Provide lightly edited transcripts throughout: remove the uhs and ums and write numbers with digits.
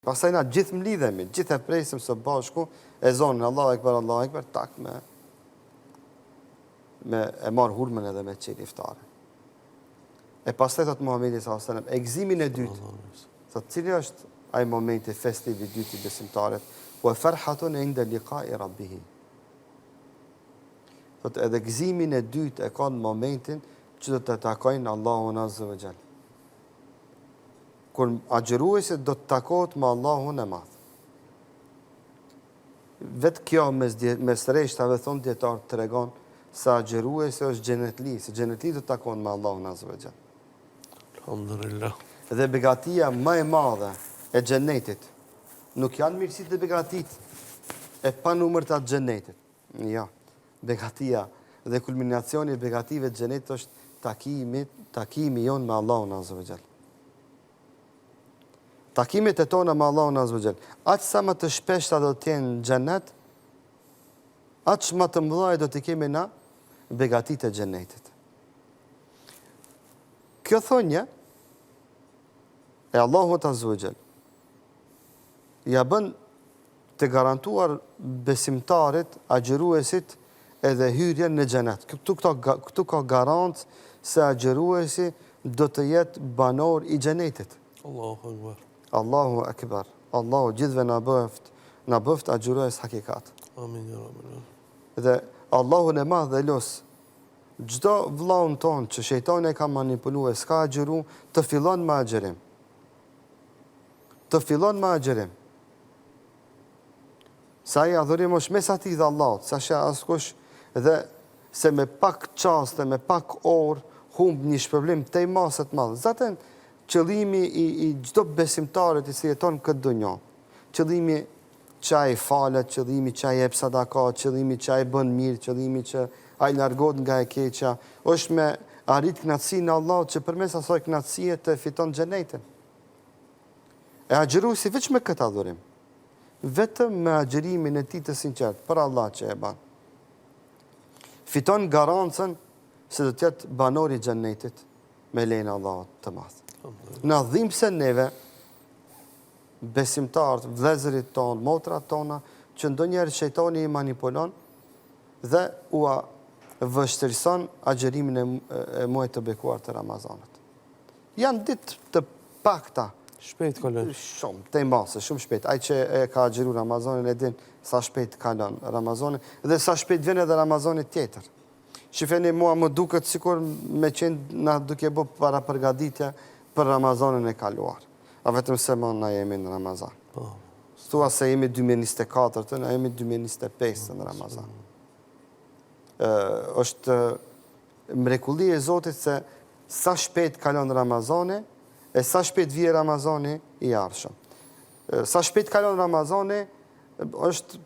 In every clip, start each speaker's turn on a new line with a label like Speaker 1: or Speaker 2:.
Speaker 1: Pastaj na gjithë mlidhemi, gjithë e presim së bashku, e zonë Allahu Ekber, tak me e marë hurmën edhe me qeli iftare. E pastaj thot Muhamedi sallallahu alaihi wasallam, e gëzimin e dytë, thot cili është ai momenti festiv i dytë i besimtarit, wa farhatun inda liqa'i rabbih. Thot edhe gëzimin e dytë e ka në momentin që do të takojnë Allahun azza wa jall. Kur agjëruesi do të takohet me Allahun e madh. Vetë kjo mes rreshtave thonë dietar tregon se agjëruesi është xhenetli, se xhenetli do të takohen me Allahun azza wa jall.
Speaker 2: Alhamdulillah.
Speaker 1: Dhe begatia më e madhe e xhenetit nuk janë mirësitë e begatit e panumërta të xhenetit. Jo. Begatia dhe kulminacioni i begative të xhenetit është takimi jon me Allahun azza wa jall. Takimet e tona me Allahun azza wa jall, aq sa më të shpeshta do të jenë në xhenet, aq më të mëdha do të kemi na begatitë e xhenetit. Kjo thonje e Allahut azza wa jall ja bën të garantuar besimtarit, agjëruesit edhe hyrjen në xhenet. Këtu ka garancë se agjëruesi do të jetë banor i xhenetit.
Speaker 2: Allahu Akbar.
Speaker 1: Allahu Akbar. Allahu gjithve na bëft agjërues hakikat.
Speaker 2: Amin ya Rabbi.
Speaker 1: Dhe Allahu në madh dhe los çdo vllaun ton që shejtani e ka manipuluar, s'ka agjëru, të fillon me agjërim. Të fillon me agjërim. Sa i adhurim është mesati dhe Allahut, sa shë askush dhe se me pak qaste, me pak orë, humb një shpërblim të i maset madhë. Zaten, qëllimi i çdo besimtarit i si jeton këtë dunjo, qëllimi që ai falet, qëllimi që ai jep sadaka, qëllimi që ai bën mirë, qëllimi që ai largohet nga e keqja, është me arrit kënaqësinë e Allahut që përmes asaj kënaqësie të fiton xhenetin. E agjëruesi veç me këtë adhurim, vetëm me agjërimin e tij të sinqert për Allah që e bën, fiton garancën se do të jetë banor i xhenetit me lejen e Allahut të madh. Në dhimbse neve, besimtarët, vëllezërit tonë, motrat tona, që ndonjëherë shejtani i manipulon dhe ua vështirëson agjërimin e muajit të bekuar të Ramazanit. Janë ditë të pakta.
Speaker 2: Shpejt kalon.
Speaker 1: Shumë, të mase, shumë shpejt. Ai që e ka agjëruar Ramazanin e din sa shpejt kalon Ramazani dhe sa shpejt vjen edhe Ramazani tjetër. Shifeni, mua më duket sikur me qenë na duke bë para përgatitje për Ramazanin e kaluar. A vetëm se më na jemi në Ramazan. Thua se jemi 2024, na jemi 2025 në Ramazan. Është mrekulli e Zotit se sa shpejt kalon Ramazani e sa shpejt vije Ramazani i ardhshëm. Sa shpejt kalon Ramazani është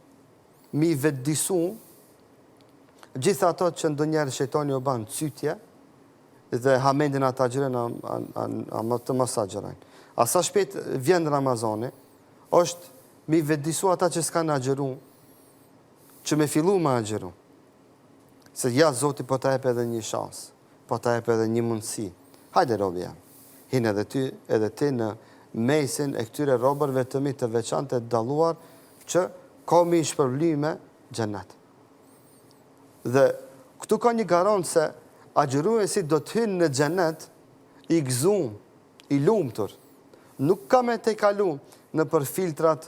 Speaker 1: mi vetëdisu gjitha ato që ndonjëherë shejtani u bën cytje dhe hamendin ata agjëren të mos agjërojnë. A sa shpejt vjen Ramazani, është mi vetëdisu ata që s'kan agjëru, që me fillu me agjëru. Se ja, Zoti po ta jep edhe një shans, po ta jep edhe një mundësi. Hajde robi jam, hinë edhe ti në mesin e këtyre robërve të mi të veçantë të dalluar që ka mi shpërblyme xhenet. Dhe këtu ka një garancë se agjëruesi do të hynë në xhenet i gëzuar, i lumtur. Nuk ka me te kalu në për filtrat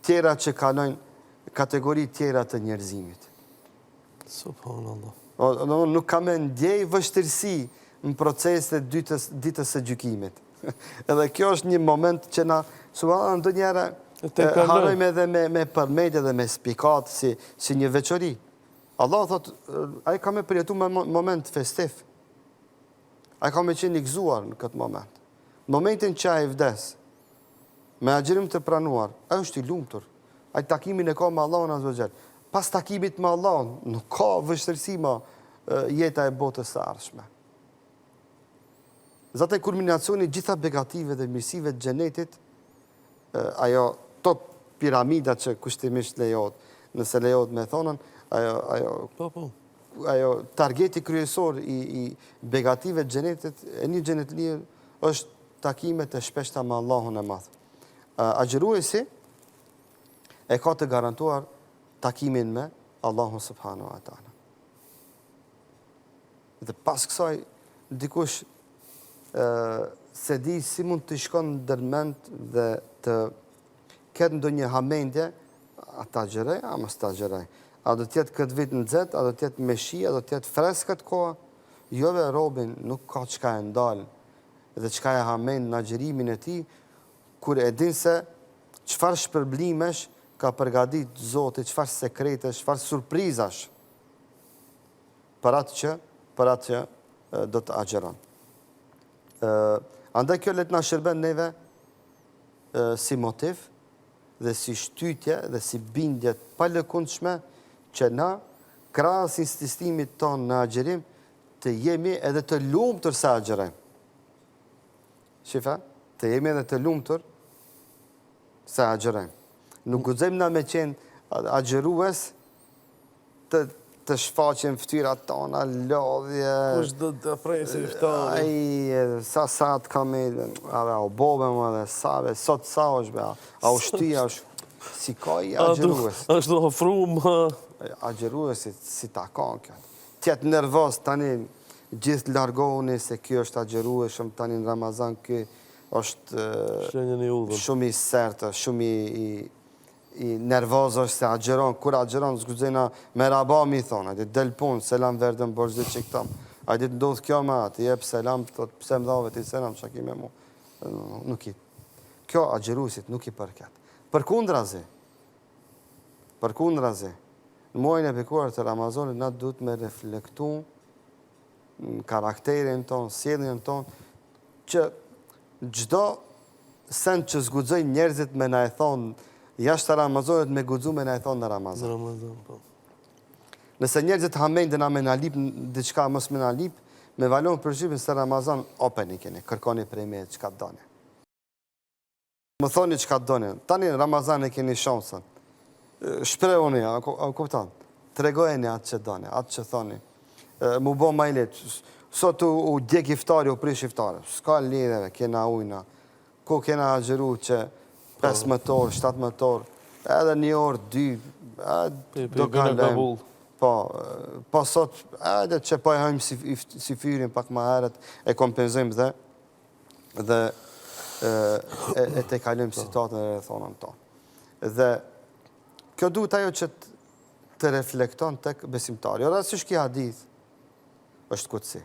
Speaker 1: tjera që kalojnë kategori tjera të njerëzimit.
Speaker 2: Subhanallah.
Speaker 1: Nuk ka me ndjej vështirësi në proceset ditës së gjykimit. Edhe kjo është një moment që na subhanallahu ndonjëherë harrojmë edhe me përmendje dhe me spikat si një veçori. Allah thot, ai ka me përjetu me moment festiv. Ai ka me qenë i gëzuar në këtë moment. Momentin që ai vdes, me agjërim të pranuar, ai është i lumtur. Ai takimin e ka me Allahun azza wa jall. Pas takimit me Allahun, nuk ka vështirësi më jeta e botës së ardhshme. Zate kulminacioni gjitha begative dhe mirësive të xhenetit, ajo top piramida që kushtimisht lejohet, nëse lejohet me thonën, ajo targeti kryesor i begative të xhenetit, e një xhenetli është takimet e shpeshta me Allahun e madh. Agjëruesi e ka të garantuar takimin me Allahun subhanahu wa taala. Dhe pas kësaj, dikush se di si mund të shkon ndërmend dhe të ketë ndonjë hamendje, a ta agjeroj, a mos ta agjeroj. A do tjetë këtë vit në nxehtë, a do tjetë me shi, a do tjetë fresk këtë kohë? Jove robin nuk ka çka e ndalë dhe çka e hamend në agjerimin e tij, kur e din se çfarë shpërblimesh ka përgatit Zoti, çfarë sekrete, çfarë surprizash për atë që do të agjeron. Andaj kjo le të na shërben neve si motiv dhe si shtytje dhe si bindje pa lëkundshme që na, krahas insistimit tonë në agjerim, të jemi edhe të lumtur se agjerojmë. Shifa, të jemi edhe të lumtur se agjerojmë. Nuk guxojmë na me qenë agjerues të shfaqen fytyrat tona, lodhje.
Speaker 2: Kush do të presi iftari?
Speaker 1: Ai, sa të kam o bobe më dhe save, sot sa është be, a u shtia, si ka i agjerues.
Speaker 2: Ashtu ofru më...
Speaker 1: Agjeruesit si ta kanë kjo. Tjetë nervoz tani gjithë largohuni se kjo është agjerueshëm tani në Ramazan, kjo është shumë i sertë, shumë i nervoz është se agjeron. Kur agjeron, zgudzena me rabami thonë, a di del punë, selam verdën borgjit që këtam. A di të ndodhë kjo me atë, jep selam, thot pse më dhave ti selam, që ki me mu. Nuk i. Kjo agjeruesit nuk i përket. Përkundrazi, në muajin e bekuar të Ramazanit, na duhet me reflektu në karakterin tonë, sjelljen tonë, që çdo send që zguxojnë njerëzit me na e thonë jashtë Ramazanit, me guxu me na e thonë në Ramazan.
Speaker 2: Po.
Speaker 1: Nëse njerëzit hamendin a me na lip diçka, mos me na lip, me valon përshtypjen se Ramazan open i keni, kërkoni prej me çka doni. Më thoni çka doni. Tani në Ramazan e keni shansën. Shprehuni, a kupton? Tregojeni atë që doni, atë që thoni. Mu bo ma i letë. Sot u djek iftari, u prish iftari. S'ka lidheve, kena ujna. Ku kena agjeru që 15 orë, 17 orë, edhe 1 orë, 2, do kalem. Po sot, edhe që po e hajmë si fyrin pak ma heret, e kompenzojmë dhe e te kalojmë situatën e rrethonën tonë. Dhe kjo duhet ajo që të reflekton tek besimtari. Ora, si shki hadith, është kutsi.